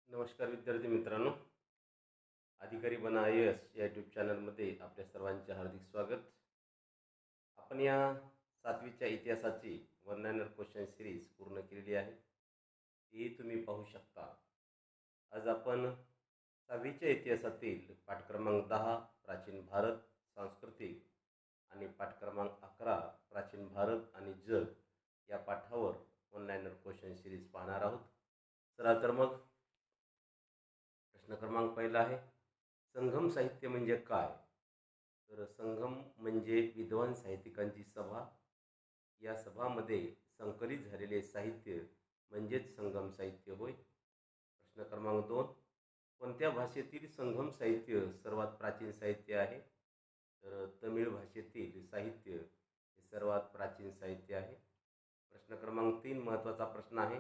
नमस्कार विद्यार्थी मित्रांनो. अधिकारी बना IAS या यूट्यूब चॅनलमध्ये आपल्या सर्वांचे हार्दिक स्वागत. आपण या 7वीच्या इतिहासाची 100 क्वेश्चन सिरीज पूर्ण केलेली आहे. ती तुम्ही पाहू शकता. आज आपण 6वीच्या इतिहासातील पाठ क्रमांक 10 प्राचीन भारत सांस्कृतिक आणि पाठ क्रमांक 11 प्राचीन भारत आणि जग या पाठावर 100 क्वेश्चन सिरीज पाहणार आहोत. चला तर मग प्रश्न क्रमांक पहिला आहे, संगम साहित्य म्हणजे काय? तर संगम म्हणजे विद्वान साहित्यिकांची सभा. या सभामध्ये संकलित झालेले साहित्य म्हणजेच संगम साहित्य होय. प्रश्न क्रमांक 2, कोणत्या भाषेतील संगम साहित्य सर्वात प्राचीन साहित्य आहे? तर तमिळ भाषेतील साहित्य हे सर्वात प्राचीन साहित्य आहे. प्रश्न क्रमांक 3 महत्त्वाचा प्रश्न आहे,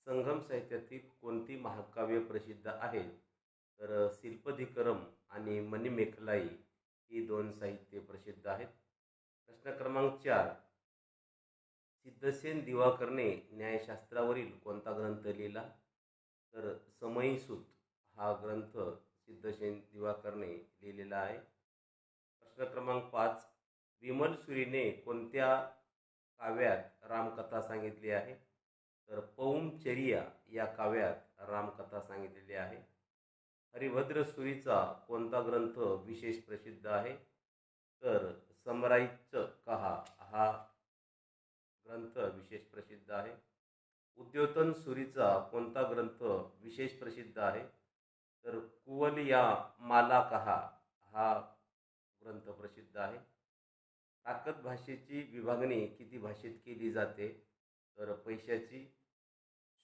संगम साहित्यातील कोणती महाकाव्य प्रसिद्ध आहेत? तर शिल्पधिकरम आणि मणिमेखलाई ही 2 साहित्य प्रसिद्ध आहेत. प्रश्न क्रमांक 4, सिद्धसेन दिवाकरने न्यायशास्त्रावरील कोणता ग्रंथ लिहिला? तर समयीसूत हा ग्रंथ सिद्धसेन दिवाकरने लिहिलेला आहे. प्रश्न क्रमांक 5, विमल सुरीने कोणत्या काव्यात रामकथा सांगितली आहे? तर पौंचरिया या काव्यात रामकथा सांगितलेली आहे. हरिभद्र सुरीचा कोणता ग्रंथ विशेष प्रसिद्ध आहे? तर समराईच्च कहा हा ग्रंथ विशेष प्रसिद्ध आहे. उद्योतन सुरीचा कोणता ग्रंथ विशेष प्रसिद्ध आहे? तर कुवलया माला कहा हा ग्रंथ प्रसिद्ध आहे. प्राकृत भाषेची विभागणी किती भाषेत केली जाते? तर पैशाची,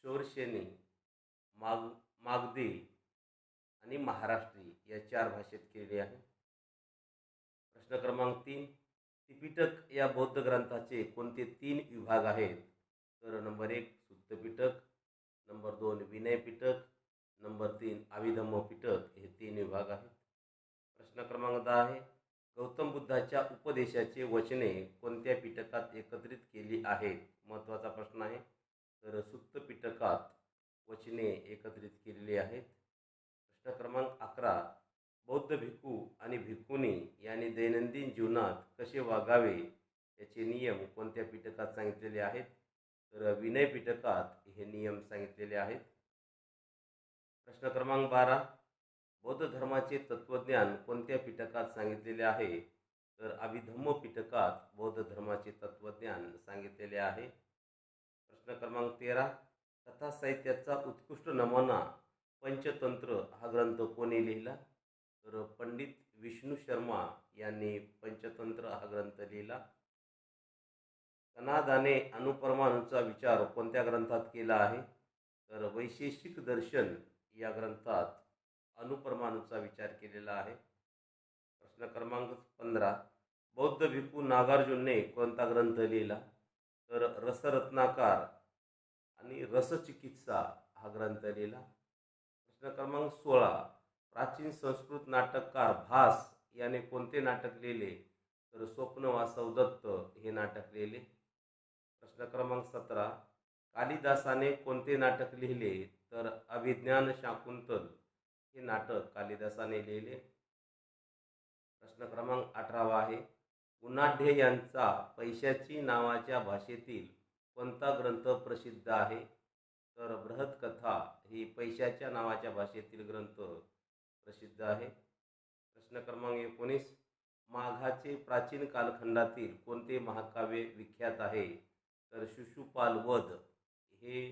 शोरशेनी, मागधी आणि महाराष्ट्री या 4 भाषेत केली आहे. प्रश्न क्रमांक 3, त्रिपिटक या बौद्ध ग्रंथाचे कोणते 3 विभाग आहेत? तर number 1 Suttapitaka, number 2 Vinayapitaka, number 3 Abhidhamma Pitaka हे 3 विभाग आहेत. प्रश्न क्रमांक 10 आहे, गौतम बुद्धाच्या उपदेशाचे वचने कोणत्या पिटकात एकत्रित केली आहेत? महत्त्वाचा प्रश्न आहे. तर सुत्त पिटकात वचने एकत्रित केलेली आहेत. प्रश्न क्रमांक 11, बौद्ध भिक्खू आणि भिक्खुनी यांनी दैनंदिन जीवनात कसे वागावे याचे नियम कोणत्या पिटकात सांगितलेले आहेत? तर विनय पिटकात हे नियम सांगितलेले आहेत. प्रश्न क्रमांक 12, बौद्ध धर्माचे तत्वज्ञान कोणत्या पिटकात सांगितलेले आहे? तर अभिधम्म पिटकात बौद्ध धर्माचे तत्वज्ञान सांगितलेले आहे. प्रश्न क्रमांक 13, कथा साहित्याचा उत्कृष्ट नमुना पंचतंत्र हा ग्रंथ कोणी लिहिला? तर पंडित विष्णू शर्मा यांनी पंचतंत्र हा ग्रंथ लिहिला. कनादाने अणुपरमाणूचा विचार कोणत्या ग्रंथात केला आहे? तर वैशेषिक दर्शन या ग्रंथात अणुपरमाणूचा विचार केलेला आहे. प्रश्न क्रमांक 15, बौद्ध भिक्खू नागार्जुनने कोणता ग्रंथ लिहिला? तर रसरत्नाकार आणि रसचिकित्सा हा ग्रंथ लिहिला. प्रश्न क्रमांक 16, प्राचीन संस्कृत नाटककार भास याने कोणते नाटक लिहिले? तर स्वप्नवासव दत्त हे नाटक लिहिले. प्रश्न क्रमांक 17, कालिदासाने कोणते नाटक लिहिले? तर अभिज्ञान शाकुंतल हे नाटक कालिदासाने लिहिले. प्रश्न क्रमांक 18 आहे, उनाढ्य यांचा पैशाची नावाच्या भाषेतील कोणता ग्रंथ प्रसिद्ध आहे? तर बृहत्कथा ही पैशाच्या नावाच्या भाषेतील ग्रंथ प्रसिद्ध आहे. प्रश्न क्रमांक 19, माघाचे प्राचीन कालखंडातील कोणते महाकाव्य विख्यात आहे? तर शिशुपाल वध हे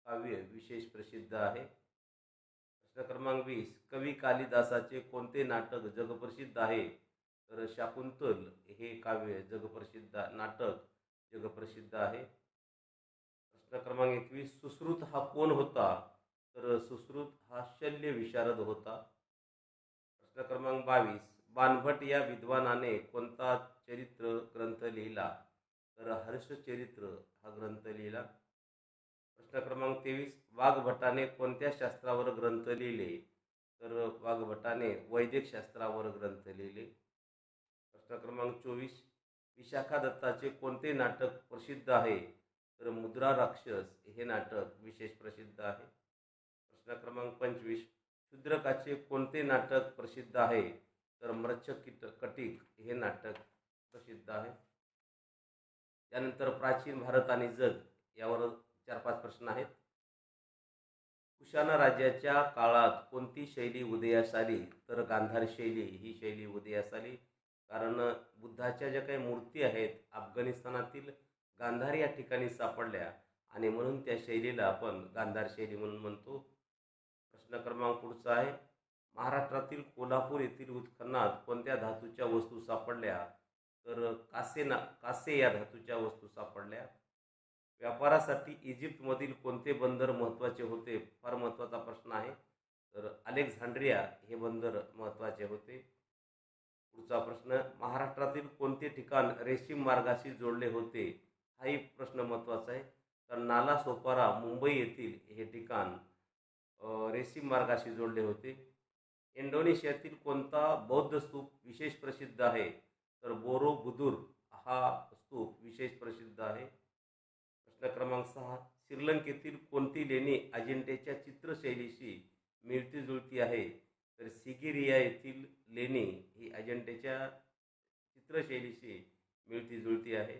काव्य विशेष प्रसिद्ध आहे. प्रश्न क्रमांक 20, कवी कालिदासाचे कोणते नाटक जगप्रसिद्ध आहे? तर शाकुंतल हे काव्य जगप्रसिद्ध नाटक जगप्रसिद्ध आहे. प्रश्न क्रमांक 21, सुश्रुत हा कोण होता? तर सुश्रुत हा शल्य विशारद होता. प्रश्न क्रमांक 22, बाणभट या विद्वानाने कोणता चरित्र ग्रंथ लिहिला? तर हर्षचरित्र हा ग्रंथ लिहिला. प्रश्न क्रमांक 23, वाघभटाने कोणत्या शास्त्रावर ग्रंथ लिहिले? तर वाघभटाने वैदिक शास्त्रावर ग्रंथ लिहिले. प्रश्न क्रमांक 24, विशाखा दत्ताचे कोणते नाटक प्रसिद्ध आहे? तर मुद्रा राक्षस हे नाटक विशेष प्रसिद्ध आहे. प्रश्न क्रमांक 25, शूद्रकाचे कोणते नाटक प्रसिद्ध आहे? तर मृच्छकटिक हे नाटक प्रसिद्ध आहे. त्यानंतर प्राचीन भारत आणि जग यावर 4-5 प्रश्न आहेत. कुशाण राज्याच्या काळात कोणती शैली उदयास आली? तर गांधार शैली ही शैली उदयास आली. कारण बुद्धाच्या ज्या काही मूर्ती आहेत अफगाणिस्तानातील गांधार या ठिकाणी सापडल्या आणि म्हणून त्या शैलीला आपण गांधार शैली म्हणून म्हणतो. प्रश्न क्रमांक पुढचा आहे, महाराष्ट्रातील कोल्हापूर येथील उत्खननात कोणत्या धातूच्या वस्तू सापडल्या? तर कासे या धातूच्या वस्तू सापडल्या. व्यापारासाठी इजिप्तमधील कोणते बंदर महत्त्वाचे होते? फार महत्त्वाचा प्रश्न आहे. तर अलेक्झांड्रिया हे बंदर महत्त्वाचे होते. पुढचा प्रश्न, महाराष्ट्रातील कोणते ठिकाण रेशीम मार्गाशी जोडले होते? हाही प्रश्न महत्त्वाचा आहे. तर नालासोपारा मुंबई येथील हे ठिकाण रेशीम मार्गाशी जोडले होते. इंडोनेशियातील कोणता बौद्ध स्तूप विशेष प्रसिद्ध आहे? तर बोरोबुदूर हा स्तूप विशेष प्रसिद्ध आहे. प्रश्न क्रमांक 6, श्रीलंकेतील कोणती लेणी अजिंठ्याच्या चित्रशैलीशी मिळती जुळती आहे? तर सिगिरिया येथील लेणी ही अजिंठ्याच्या चित्रशैलीशी मिळती जुळती आहे.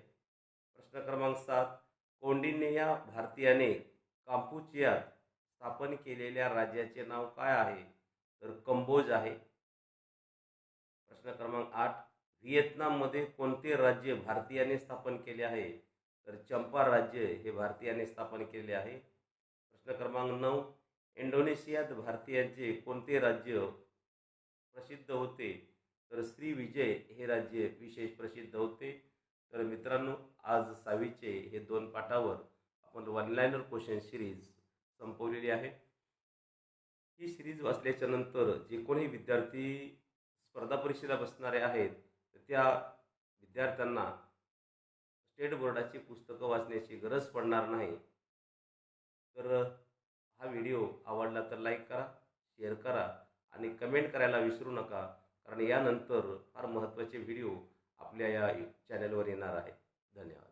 प्रश्न क्रमांक 7, कौंडिन्य भारतीयाने कांपुचियात स्थापन केलेल्या राज्याचे नाव काय आहे? तर कंबोज आहे. प्रश्न क्रमांक 8, व्हिएतनाममध्ये कोणते राज्य भारतीयाने स्थापन केले आहे? तर चंपा राज्य हे भारतीयाने स्थापन केले आहे. प्रश्न क्रमांक 9, इंडोनेशियात भारतीयांचे कोणते राज्य प्रसिद्ध होते? तर श्रीविजय हे राज्य विशेष प्रसिद्ध होते. तर मित्रांनो, आज 6वीचे हे 2 पाठावर आपण वन लाईनर क्वेश्चन सिरीज संपवलेली आहे. ही सिरीज वाचल्याच्या नंतर जे कोणी विद्यार्थी स्पर्धा परीक्षेला बसणारे आहेत तर त्या विद्यार्थ्यांना स्टेट बोर्डाची पुस्तकं वाचण्याची गरज पडणार नाही. तर हा व्हिडिओ आवडला तर लाईक करा, शेअर करा आणि कमेंट करायला विसरू नका. कारण यानंतर फार महत्त्वाचे व्हिडिओ आपल्या या चॅनलवर येणार आहे. धन्यवाद.